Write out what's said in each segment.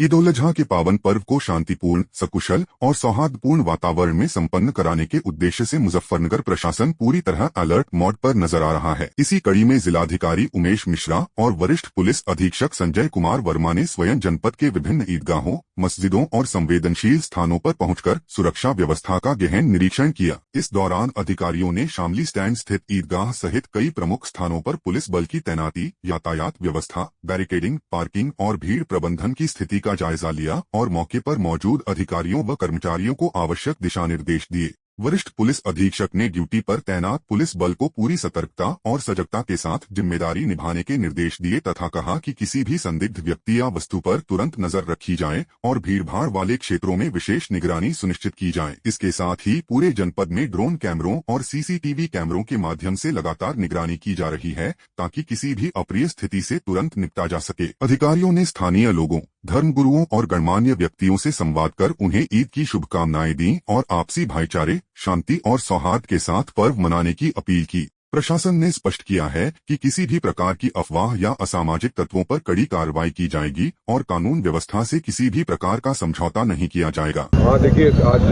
ईद उल अजहा के पावन पर्व को शांतिपूर्ण, सकुशल और सौहार्दपूर्ण वातावरण में संपन्न कराने के उद्देश्य से मुजफ्फरनगर प्रशासन पूरी तरह अलर्ट मोड पर नजर आ रहा है। इसी कड़ी में जिलाधिकारी उमेश मिश्रा और वरिष्ठ पुलिस अधीक्षक संजय कुमार वर्मा ने स्वयं जनपद के विभिन्न ईदगाहों, मस्जिदों और संवेदनशील स्थानों पर पहुंचकर सुरक्षा व्यवस्था का गहन निरीक्षण किया। इस दौरान अधिकारियों ने शामली स्टैंड स्थित ईदगाह सहित कई प्रमुख स्थानों पर पुलिस बल की तैनाती, यातायात व्यवस्था, बैरिकेडिंग, पार्किंग और भीड़ प्रबंधन की स्थिति का जायजा लिया और मौके पर मौजूद अधिकारियों व कर्मचारियों को आवश्यक दिशा निर्देश दिए। वरिष्ठ पुलिस अधीक्षक ने ड्यूटी पर तैनात पुलिस बल को पूरी सतर्कता और सजगता के साथ जिम्मेदारी निभाने के निर्देश दिए तथा कहा कि किसी भी संदिग्ध व्यक्ति या वस्तु पर तुरंत नजर रखी जाए और भीड़भाड़ वाले क्षेत्रों में विशेष निगरानी सुनिश्चित की जाए। इसके साथ ही पूरे जनपद में ड्रोन कैमरों और सीसीटीवी कैमरों के माध्यम से लगातार निगरानी की जा रही है ताकि किसी भी अप्रिय स्थिति से तुरंत निपटा जा सके। अधिकारियों ने स्थानीय लोगों, धर्मगुरुओं और गणमान्य व्यक्तियों से संवाद कर उन्हें ईद की शुभकामनाएं दी और आपसी भाईचारे, शांति और सौहार्द के साथ पर्व मनाने की अपील की। प्रशासन ने स्पष्ट किया है कि किसी भी प्रकार की अफवाह या असामाजिक तत्वों पर कड़ी कार्रवाई की जाएगी और कानून व्यवस्था से किसी भी प्रकार का समझौता नहीं किया जाएगा। हाँ, देखिए, आज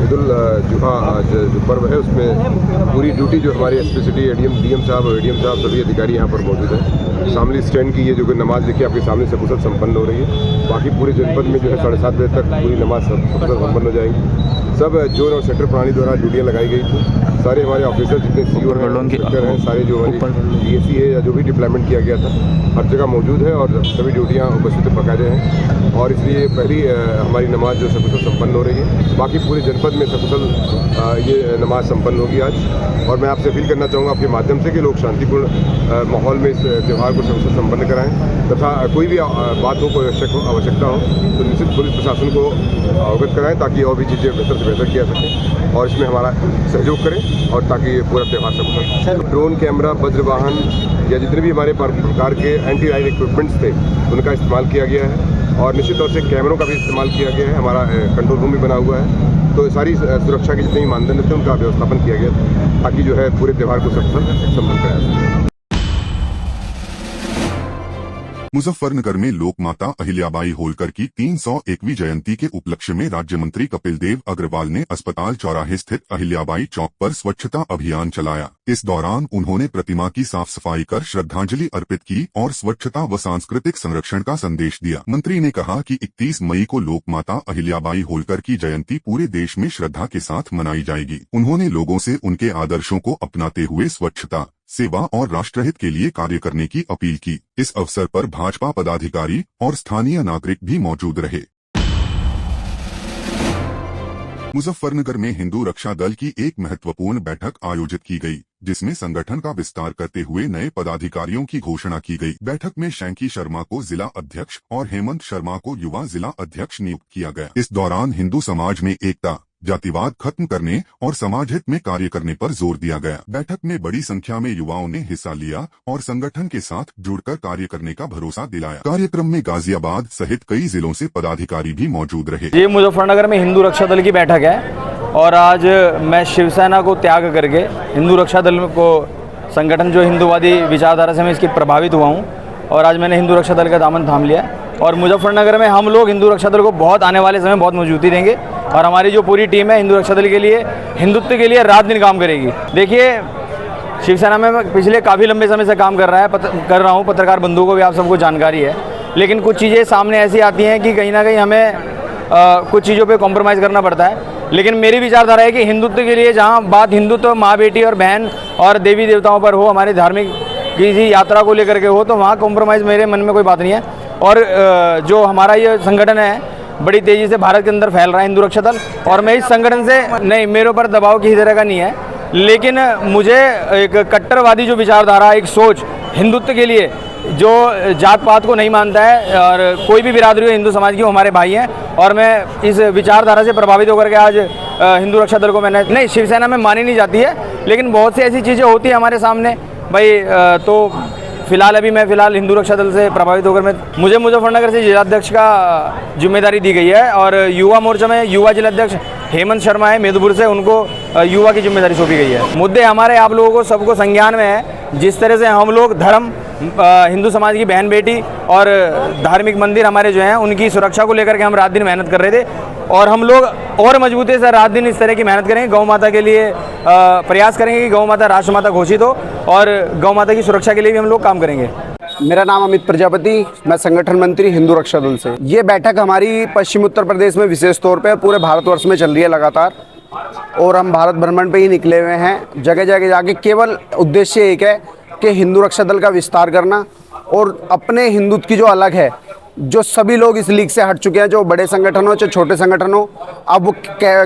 ईद उल जुहा आज जो पर्व है उसमें पूरी ड्यूटी जो हमारे एसपी सिटी डीएम साहब और एडीएम साहब सभी अधिकारी यहाँ पर मौजूद हैं। शामली स्टैंड की ये जो नमाज देखिए आपके सामने सकुशल संपन्न हो रही है। बाकी पूरे जनपद में जो है 7:30 बजे तक पूरी नमाज सकुशल संपन्न हो जाएगी। सब जोन और सेक्टर प्रणाली द्वारा ड्यूटियाँ लगाई गई थी। सारे हमारे ऑफिसर जितने सीओ हैं, सारे जो डीएसी है या जो भी डिप्लॉयमेंट किया गया था हर जगह मौजूद है और सभी ड्यूटियाँ उपस्थित बकायदे हैं और इसलिए पहली हमारी नमाज जो सकुशल संपन्न हो रही है। बाकी पूरे जनपद में सकुशल ये नमाज संपन्न होगी आज। और मैं आपसे अपील करना चाहूँगा आपके माध्यम से कि लोग शांतिपूर्ण माहौल में इस त्यौहार को सकुशल संपन्न कराएं तथा कोई भी बात हो, कोई आवश्यकता हो तो निश्चित पुलिस प्रशासन को अवगत कराएं ताकि और भी चीज़ें बेहतर से बेहतर किया सकें और इसमें हमारा सहयोग करें और ताकि ये पूरा त्यौहार सफल। ड्रोन कैमरा, वज्र वाहन या जितने भी हमारे प्रकार के एंटी राइड इक्विपमेंट्स थे उनका इस्तेमाल किया गया है और निश्चित तौर से कैमरों का भी इस्तेमाल किया गया है। हमारा कंट्रोल रूम भी बना हुआ है तो सारी सुरक्षा के जितने भी मानदंड थे उनका व्यवस्थापन किया गया ताकि जो है पूरे त्यौहार को सफल संपन्न कराया जाए। मुजफ्फरनगर में लोकमाता अहिल्याबाई होलकर की 301वीं जयंती के उपलक्ष्य में राज्य मंत्री कपिल देव अग्रवाल ने अस्पताल चौराहे स्थित अहिल्याबाई चौक पर स्वच्छता अभियान चलाया। इस दौरान उन्होंने प्रतिमा की साफ सफाई कर श्रद्धांजलि अर्पित की और स्वच्छता व सांस्कृतिक संरक्षण का संदेश दिया। मंत्री ने कहा कि 31 मई को लोकमाता अहिल्याबाई होलकर की जयंती पूरे देश में श्रद्धा के साथ मनाई जाएगी। उन्होंने लोगों से उनके आदर्शों को अपनाते हुए स्वच्छता, सेवा और राष्ट्रहित के लिए कार्य करने की अपील की। इस अवसर पर भाजपा पदाधिकारी और स्थानीय नागरिक भी मौजूद रहे। मुजफ्फरनगर में हिंदू रक्षा दल की एक महत्वपूर्ण बैठक आयोजित की गई, जिसमें संगठन का विस्तार करते हुए नए पदाधिकारियों की घोषणा की गई। बैठक में शैंकी शर्मा को जिला अध्यक्ष और हेमंत शर्मा को युवा जिला अध्यक्ष नियुक्त किया गया। इस दौरान हिंदू समाज में एकता, जातिवाद खत्म करने और समाज हित में कार्य करने पर जोर दिया गया। बैठक में बड़ी संख्या में युवाओं ने हिस्सा लिया और संगठन के साथ जुड़कर कार्य करने का भरोसा दिलाया। कार्यक्रम में गाजियाबाद सहित कई जिलों से पदाधिकारी भी मौजूद रहे। ये मुजफ्फरनगर में हिंदू रक्षा दल की बैठक है और आज मैं शिवसेना को त्याग करके हिंदू रक्षा दल को, संगठन जो हिंदूवादी विचारधारा से मैं इसकी प्रभावित हुआ हूँ और आज मैंने हिंदू रक्षा दल का दामन थाम लिया और मुजफ्फरनगर में हम लोग हिंदू रक्षा दल को बहुत आने वाले समय बहुत मजबूती देंगे और हमारी जो पूरी टीम है हिंदू रक्षा दल के लिए, हिंदुत्व के लिए रात दिन काम करेगी। देखिए, शिवसेना में मैं पिछले काफ़ी लंबे समय से काम कर रहा हूँ, पत्रकार बंधुओं को भी आप सबको जानकारी है, लेकिन कुछ चीज़ें सामने ऐसी आती हैं कि कहीं ना कहीं हमें कुछ चीज़ों पे कॉम्प्रोमाइज़ करना पड़ता है। लेकिन मेरी विचारधारा है कि हिंदुत्व के लिए जहाँ बात हिंदुत्व, माँ बेटी और बहन और देवी देवताओं पर हो, हमारी धार्मिक किसी यात्रा को लेकर के हो, तो वहाँ कॉम्प्रोमाइज़ मेरे मन में कोई बात नहीं है। और जो हमारा ये संगठन है बड़ी तेज़ी से भारत के अंदर फैल रहा है हिंदू रक्षा दल, और मैं इस संगठन से नहीं, मेरे ऊपर दबाव किसी तरह का नहीं है, लेकिन मुझे एक कट्टरवादी जो विचारधारा, एक सोच हिंदुत्व के लिए जो जात पात को नहीं मानता है और कोई भी बिरादरी हो हिंदू समाज की, वो हमारे भाई हैं और मैं इस विचारधारा से प्रभावित होकर के आज हिंदू रक्षा दल को मैंने नहीं, शिवसेना में मानी नहीं जाती है, लेकिन बहुत सी ऐसी चीज़ें होती हैं हमारे सामने भाई। तो फिलहाल हिंदू रक्षा दल से प्रभावित होकर मुझे मुजफ्फरनगर से जिलाध्यक्ष का जिम्मेदारी दी गई है और युवा मोर्चा में युवा जिलाध्यक्ष हेमंत शर्मा है मेदपुर से, उनको युवा की जिम्मेदारी सौंपी गई है। मुद्दे हमारे आप लोगों को सबको संज्ञान में है। जिस तरह से हम लोग धर्म, हिंदू समाज की बहन बेटी और धार्मिक मंदिर हमारे जो हैं उनकी सुरक्षा को लेकर के हम रात दिन मेहनत कर रहे थे और हम लोग और मजबूती से रात दिन इस तरह की मेहनत करेंगे। गौ माता के लिए प्रयास करेंगे कि गौ माता राष्ट्रमाता घोषित हो और गौ माता की सुरक्षा के लिए भी हम लोग काम करेंगे। मेरा नाम अमित प्रजापति, मैं संगठन मंत्री हिंदू रक्षा दल से। ये बैठक हमारी पश्चिम उत्तर प्रदेश में विशेष तौर पे पूरे भारतवर्ष में चल रही है लगातार, और हम भारत भ्रमण पे ही निकले हुए हैं। जगह जगह जाके केवल उद्देश्य एक है कि हिंदू रक्षा दल का विस्तार करना और अपने हिंदुत्व की जो अलग है, जो सभी लोग इस लीग से हट चुके हैं, जो बड़े संगठन हो चाहे छोटे संगठन हो, अब वो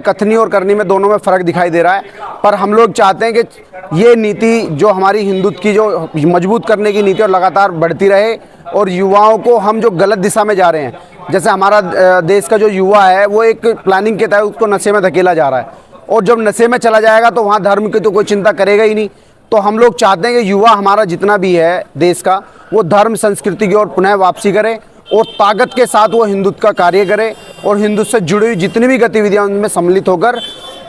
कथनी और करनी में दोनों में फ़र्क दिखाई दे रहा है। पर हम लोग चाहते हैं कि ये नीति जो हमारी हिंदुत्व की जो मजबूत करने की नीति और लगातार बढ़ती रहे, और युवाओं को हम जो गलत दिशा में जा रहे हैं, जैसे हमारा देश का जो युवा है वो एक प्लानिंग के तहत उसको नशे में धकेला जा रहा है, और जब नशे में चला जाएगा तो वहाँ धर्म की तो कोई चिंता करेगा ही नहीं। तो हम लोग चाहते हैं कि युवा हमारा जितना भी है देश का, वो धर्म संस्कृति की ओर पुनः वापसी करे और ताकत के साथ वो हिंदुत्व का कार्य करे और हिंदुत्व से जुड़ी हुई जितनी भी गतिविधियां उनमें सम्मिलित होकर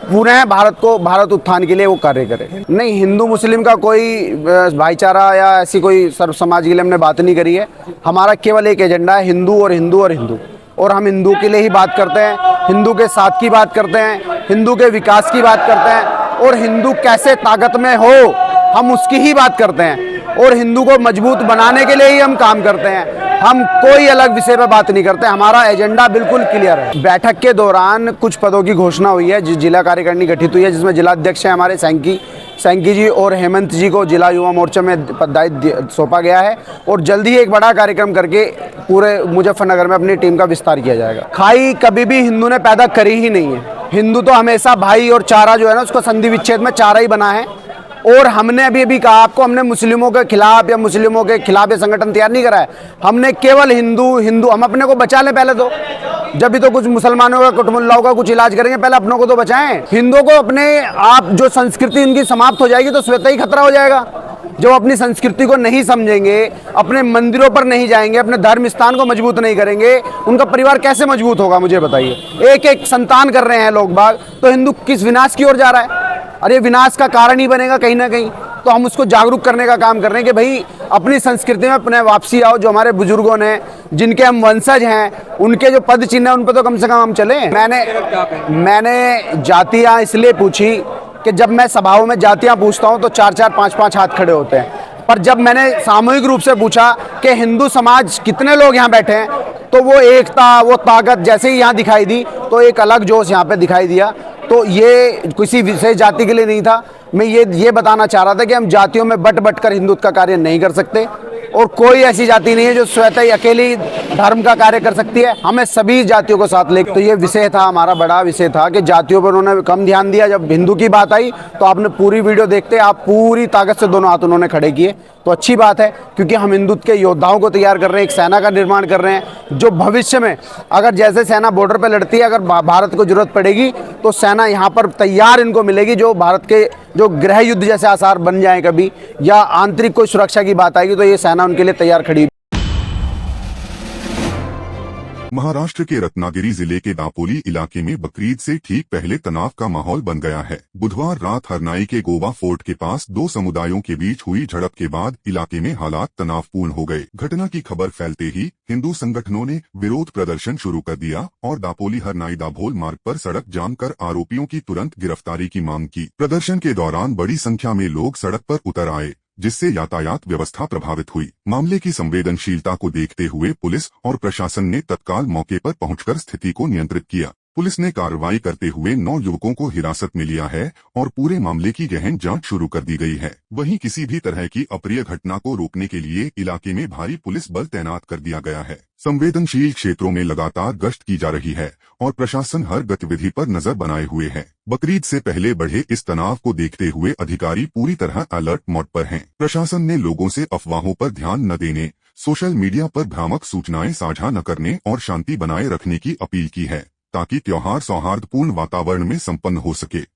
पुनः भारत उत्थान के लिए वो कार्य करे। नहीं, हिंदू मुस्लिम का कोई भाईचारा या ऐसी कोई सर्व समाज के लिए हमने बात नहीं करी है। हमारा केवल एक एजेंडा है, हिंदू और हिंदू और हिंदू, और हम हिंदू के लिए ही बात करते हैं, हिंदू के साथ की बात करते हैं, हिंदू के विकास की बात करते हैं, और हिंदू कैसे ताकत में हो हम उसकी ही बात करते हैं, और हिंदू को मजबूत बनाने के लिए ही हम काम करते हैं। हम कोई अलग विषय पर बात नहीं करते, हमारा एजेंडा बिल्कुल क्लियर है। बैठक के दौरान कुछ पदों की घोषणा हुई है, जिला कार्यकारिणी गठित हुई है, जिसमें जिलाध्यक्ष हैं हमारे सैंकी जी और हेमंत जी को जिला युवा मोर्चा में दायित्व सौंपा गया है, और जल्द ही एक बड़ा कार्यक्रम करके पूरे मुजफ्फरनगर में अपनी टीम का विस्तार किया जाएगा। खाई कभी भी हिंदू ने पैदा करी ही नहीं है। हिंदू तो हमेशा भाई और चारा जो है ना उसको संधि विच्छेद में चारा ही बना है, और हमने अभी कहा आपको, हमने मुस्लिमों के खिलाफ या मुस्लिमों के खिलाफ ये संगठन तैयार नहीं करा है। हमने केवल हिंदू हम अपने को बचा लें पहले, तो जब भी तो कुछ मुसलमानों का कुटुम्बुल्लाहों का कुछ इलाज करेंगे, पहले अपनों को तो बचाएं। हिंदुओं को अपने आप जो संस्कृति इनकी समाप्त हो जाएगी तो स्वतः ही खतरा हो जाएगा। जो अपनी संस्कृति को नहीं समझेंगे, अपने मंदिरों पर नहीं जाएंगे, अपने धर्म स्थान को मजबूत नहीं करेंगे, उनका परिवार कैसे मजबूत होगा मुझे बताइए। एक एक संतान कर रहे हैं लोग बाग, तो हिंदू किस विनाश की ओर जा रहा है? अरे विनाश का कारण ही बनेगा कहीं ना कहीं। तो हम उसको जागरूक करने का काम कर रहे हैं कि भाई अपनी संस्कृति में पुनः वापसी आओ। जो हमारे बुजुर्गों ने, जिनके हम वंशज हैं, उनके जो पद चिन्ह है उन पर तो कम से कम हम चलें। मैंने जातियाँ इसलिए पूछी कि जब मैं सभाओं में जातियाँ पूछता हूँ तो 4-4, 5-5 हाथ खड़े होते हैं, पर जब मैंने सामूहिक रूप से पूछा कि हिंदू समाज कितने लोग यहाँ बैठे हैं, तो वो एकता, वो ताकत जैसे ही यहाँ दिखाई दी तो एक अलग जोश यहाँ पे दिखाई दिया। तो ये किसी विशेष जाति के लिए नहीं था, मैं ये बताना चाह रहा था कि हम जातियों में बट कर हिंदुत्व का कार्य नहीं कर सकते, और कोई ऐसी जाति नहीं है जो स्वतः ही अकेली धर्म का कार्य कर सकती है। हमें सभी जातियों को साथ लेकर, तो ये विषय था, हमारा बड़ा विषय था कि जातियों पर उन्होंने कम ध्यान दिया। जब हिंदू की बात आई तो आपने पूरी वीडियो देखते, आप पूरी ताकत से दोनों हाथ उन्होंने खड़े किए, तो अच्छी बात है, क्योंकि हम हिंदुत्व के योद्धाओं को तैयार कर रहे हैं, एक सेना का निर्माण कर रहे हैं, जो भविष्य में अगर जैसे सेना बॉर्डर पर लड़ती है, अगर भारत को जरूरत पड़ेगी तो सेना यहाँ पर तैयार इनको मिलेगी, जो भारत के जो गृह युद्ध जैसे आसार बन जाए कभी, या आंतरिक कोई सुरक्षा की बात आएगी, तो ये सेना उनके लिए तैयार खड़ी। महाराष्ट्र के रत्नागिरी जिले के दापोली इलाके में बकरीद से ठीक पहले तनाव का माहौल बन गया है। बुधवार रात हरनाई के गोवा फोर्ट के पास दो समुदायों के बीच हुई झड़प के बाद इलाके में हालात तनावपूर्ण हो गए। घटना की खबर फैलते ही हिंदू संगठनों ने विरोध प्रदर्शन शुरू कर दिया और दापोली हरनाई दाभोल मार्ग पर सड़क जाम कर आरोपियों की तुरंत गिरफ्तारी की मांग की। प्रदर्शन के दौरान बड़ी संख्या में लोग सड़क पर उतर आए, जिससे यातायात व्यवस्था प्रभावित हुई। मामले की संवेदनशीलता को देखते हुए पुलिस और प्रशासन ने तत्काल मौके पर पहुंचकर स्थिति को नियंत्रित किया। पुलिस ने कार्रवाई करते हुए 9 युवकों को हिरासत में लिया है और पूरे मामले की गहन जांच शुरू कर दी गई है। वहीं किसी भी तरह की अप्रिय घटना को रोकने के लिए इलाके में भारी पुलिस बल तैनात कर दिया गया है। संवेदनशील क्षेत्रों में लगातार गश्त की जा रही है और प्रशासन हर गतिविधि पर नजर बनाए हुए है। बकरीद से पहले बढ़े इस तनाव को देखते हुए अधिकारी पूरी तरह अलर्ट मोड पर हैं। प्रशासन ने लोगों से अफवाहों पर ध्यान न देने, सोशल मीडिया पर भ्रामक सूचनाएं साझा न करने और शांति बनाए रखने की अपील की है, ताकि त्योहार सौहार्दपूर्ण वातावरण में संपन्न हो सके।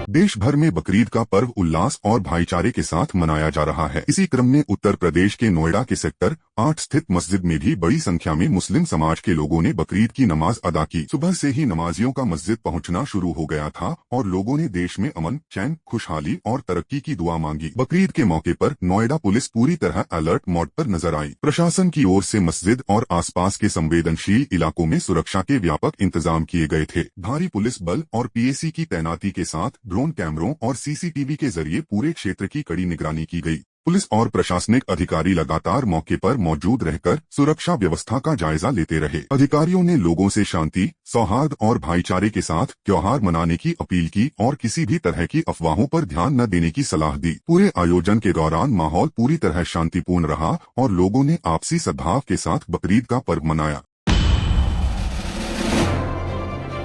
देश भर में बकरीद का पर्व उल्लास और भाईचारे के साथ मनाया जा रहा है। इसी क्रम में उत्तर प्रदेश के नोएडा के सेक्टर 8 स्थित मस्जिद में भी बड़ी संख्या में मुस्लिम समाज के लोगों ने बकरीद की नमाज अदा की। सुबह से ही नमाजियों का मस्जिद पहुंचना शुरू हो गया था और लोगों ने देश में अमन, चैन, खुशहाली और तरक्की की दुआ मांगी। बकरीद के मौके पर नोएडा पुलिस पूरी तरह अलर्ट मोड पर नजर आई। प्रशासन की ओर से मस्जिद और आसपास के संवेदनशील इलाकों में सुरक्षा के व्यापक इंतजाम किए गए थे। भारी पुलिस बल और पीएसी की तैनाती के साथ ड्रोन कैमरों और सीसीटीवी के जरिए पूरे क्षेत्र की कड़ी निगरानी की गई। पुलिस और प्रशासनिक अधिकारी लगातार मौके पर मौजूद रहकर सुरक्षा व्यवस्था का जायजा लेते रहे। अधिकारियों ने लोगों से शांति, सौहार्द और भाईचारे के साथ त्योहार मनाने की अपील की और किसी भी तरह की अफवाहों पर ध्यान न देने की सलाह दी। पूरे आयोजन के दौरान माहौल पूरी तरह शांतिपूर्ण रहा और लोगों ने आपसी सद्भाव के साथ बकरीद का पर्व मनाया।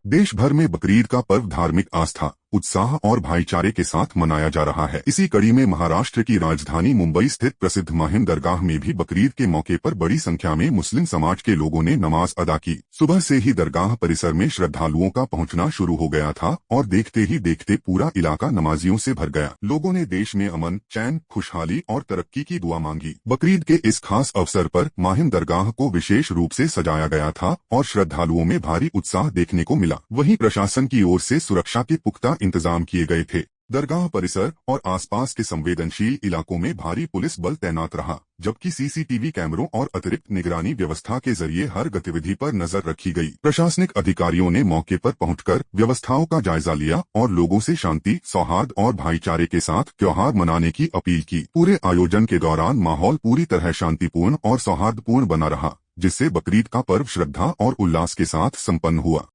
देश भर में बकरीद का पर्व धार्मिक आस्था, उत्साह और भाईचारे के साथ मनाया जा रहा है। इसी कड़ी में महाराष्ट्र की राजधानी मुंबई स्थित प्रसिद्ध माहिम दरगाह में भी बकरीद के मौके पर बड़ी संख्या में मुस्लिम समाज के लोगों ने नमाज अदा की। सुबह से ही दरगाह परिसर में श्रद्धालुओं का पहुंचना शुरू हो गया था और देखते ही देखते पूरा इलाका नमाजियों से भर गया। लोगों ने देश में अमन, चैन, खुशहाली और तरक्की की दुआ मांगी। बकरीद के इस खास अवसर पर माहिम दरगाह को विशेष रूप से सजाया गया था और श्रद्धालुओं में भारी उत्साह देखने को मिला। वहीं प्रशासन की ओर से सुरक्षा के पुख्ता इंतजाम किए गए थे। दरगाह परिसर और आसपास के संवेदनशील इलाकों में भारी पुलिस बल तैनात रहा, जबकि सीसीटीवी कैमरों और अतिरिक्त निगरानी व्यवस्था के जरिए हर गतिविधि पर नजर रखी गई। प्रशासनिक अधिकारियों ने मौके पर पहुंचकर व्यवस्थाओं का जायजा लिया और लोगों से शांति, सौहार्द और भाईचारे के साथ त्योहार मनाने की अपील की। पूरे आयोजन के दौरान माहौल पूरी तरह शांतिपूर्ण और सौहार्दपूर्ण बना रहा, जिससे बकरीद का पर्व श्रद्धा और उल्लास के साथ संपन्न हुआ।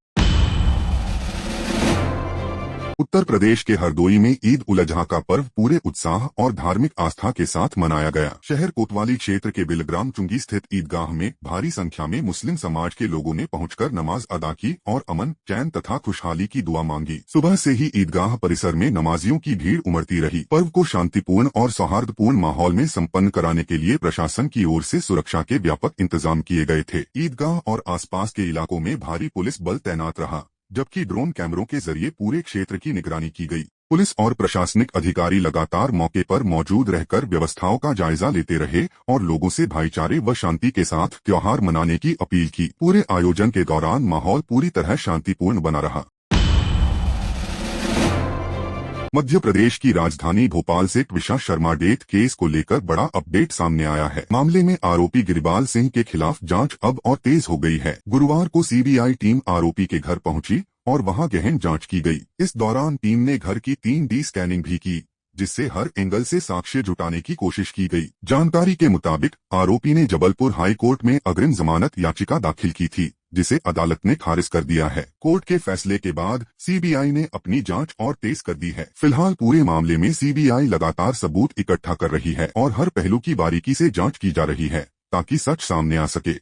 उत्तर प्रदेश के हरदोई में ईद उल अजहा का पर्व पूरे उत्साह और धार्मिक आस्था के साथ मनाया गया। शहर कोतवाली क्षेत्र के बिलग्राम चुंगी स्थित ईदगाह में भारी संख्या में मुस्लिम समाज के लोगों ने पहुंचकर नमाज अदा की और अमन, चैन तथा खुशहाली की दुआ मांगी। सुबह से ही ईदगाह परिसर में नमाजियों की भीड़ उमड़ती रही। पर्व को शांतिपूर्ण और सौहार्दपूर्ण माहौल में संपन्न कराने के लिए प्रशासन की ओर से सुरक्षा के व्यापक इंतजाम किए गए थे। ईदगाह और आसपास के इलाकों में भारी पुलिस बल तैनात रहा, जबकि ड्रोन कैमरों के जरिए पूरे क्षेत्र की निगरानी की गई। पुलिस और प्रशासनिक अधिकारी लगातार मौके पर मौजूद रहकर व्यवस्थाओं का जायजा लेते रहे और लोगों से भाईचारे व शांति के साथ त्योहार मनाने की अपील की। पूरे आयोजन के दौरान माहौल पूरी तरह शांतिपूर्ण बना रहा। मध्य प्रदेश की राजधानी भोपाल से ट्विशा शर्मा डेथ केस को लेकर बड़ा अपडेट सामने आया है। मामले में आरोपी गिरिबाल सिंह के खिलाफ जांच अब और तेज हो गई है। गुरुवार को सीबीआई टीम आरोपी के घर पहुंची और वहां गहन जांच की गई। इस दौरान टीम ने घर की 3D स्कैनिंग भी की, जिससे हर एंगल से साक्ष्य जुटाने की कोशिश की गई। जानकारी के मुताबिक आरोपी ने जबलपुर हाई कोर्ट में अग्रिम जमानत याचिका दाखिल की थी, जिसे अदालत ने खारिज कर दिया है। कोर्ट के फैसले के बाद सीबीआई ने अपनी जांच और तेज कर दी है। फिलहाल पूरे मामले में सीबीआई लगातार सबूत इकट्ठा कर रही है और हर पहलू की बारीकी से जांच की जा रही है, ताकि सच सामने आ सके।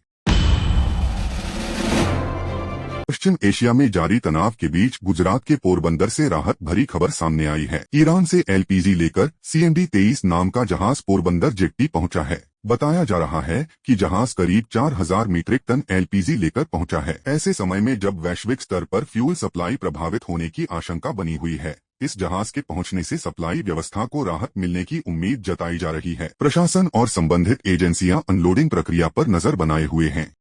पश्चिम एशिया में जारी तनाव के बीच गुजरात के पोरबंदर से राहत भरी खबर सामने आई है। ईरान से एलपीजी लेकर CMD-23 नाम का जहाज पोरबंदर जेट्टी पहुंचा है। बताया जा रहा है कि जहाज करीब 4000 मीट्रिक टन एलपीजी लेकर पहुंचा है। ऐसे समय में जब वैश्विक स्तर पर फ्यूल सप्लाई प्रभावित होने की आशंका बनी हुई है, इस जहाज के पहुंचने से सप्लाई व्यवस्था को राहत मिलने की उम्मीद जताई जा रही है। प्रशासन और संबंधित एजेंसियां अनलोडिंग प्रक्रिया पर नजर बनाए हुए हैं।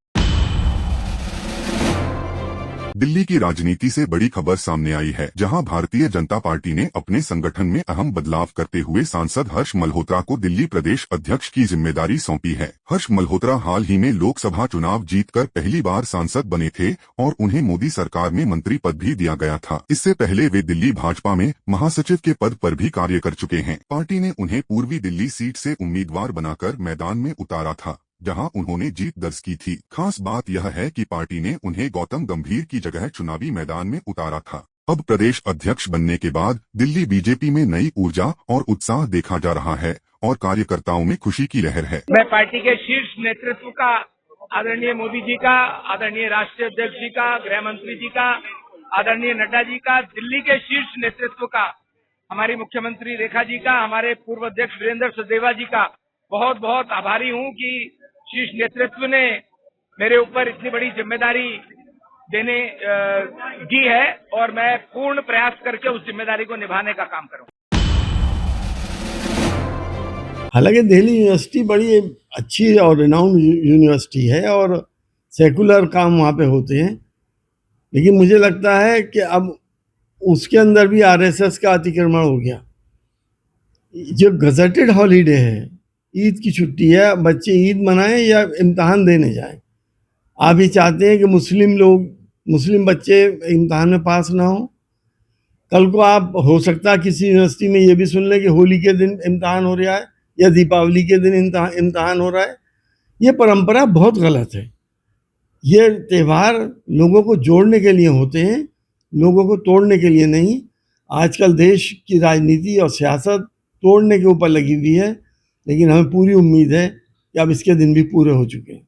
दिल्ली की राजनीति से बड़ी खबर सामने आई है, जहां भारतीय जनता पार्टी ने अपने संगठन में अहम बदलाव करते हुए सांसद हर्ष मल्होत्रा को दिल्ली प्रदेश अध्यक्ष की जिम्मेदारी सौंपी है। हर्ष मल्होत्रा हाल ही में लोकसभा चुनाव जीतकर पहली बार सांसद बने थे और उन्हें मोदी सरकार में मंत्री पद भी दिया गया था। इससे पहले वे दिल्ली भाजपा में महासचिव के पद पर भी कार्य कर चुके हैं। पार्टी ने उन्हें पूर्वी दिल्ली सीट से उम्मीदवार बनाकर मैदान में उतारा था, जहां उन्होंने जीत दर्ज की थी। खास बात यह है कि पार्टी ने उन्हें गौतम गंभीर की जगह चुनावी मैदान में उतारा था। अब प्रदेश अध्यक्ष बनने के बाद दिल्ली बीजेपी में नई ऊर्जा और उत्साह देखा जा रहा है और कार्यकर्ताओं में खुशी की लहर है। मैं पार्टी के शीर्ष नेतृत्व का, आदरणीय मोदी जी का, आदरणीय राष्ट्रीय अध्यक्ष जी का, गृह मंत्री जी का, आदरणीय नड्डा जी का, दिल्ली के शीर्ष नेतृत्व का, हमारी मुख्यमंत्री रेखा जी का, हमारे पूर्व अध्यक्ष वीरेंद्र सचदेवा जी का बहुत बहुत आभारी हूं कि शीर्ष नेतृत्व ने मेरे ऊपर इतनी बड़ी जिम्मेदारी दी है और मैं पूर्ण प्रयास करके उस जिम्मेदारी को निभाने का काम करूंगा। हालांकि दिल्ली यूनिवर्सिटी बड़ी अच्छी और रिनाउंड यूनिवर्सिटी है और सेकुलर काम वहाँ पे होते हैं, लेकिन मुझे लगता है कि अब उसके अंदर भी आरएसएस का अतिक्रमण हो गया। जो गजटेड हॉलीडे है, ईद की छुट्टी है, बच्चे ईद मनाएं या इम्तहान देने जाएं। आप ये चाहते हैं कि मुस्लिम बच्चे इम्तहान में पास ना हो। कल को आप हो सकता है किसी यूनिवर्सिटी में ये भी सुन लें कि होली के दिन इम्तहान हो रहा है या दीपावली के दिन इम्तहान हो रहा है। ये परंपरा बहुत गलत है। ये त्यौहार लोगों को जोड़ने के लिए होते हैं, लोगों को तोड़ने के लिए नहीं। आजकल देश की राजनीति और सियासत तोड़ने के ऊपर लगी हुई है, लेकिन हमें पूरी उम्मीद है कि अब इसके दिन भी पूरे हो चुके हैं।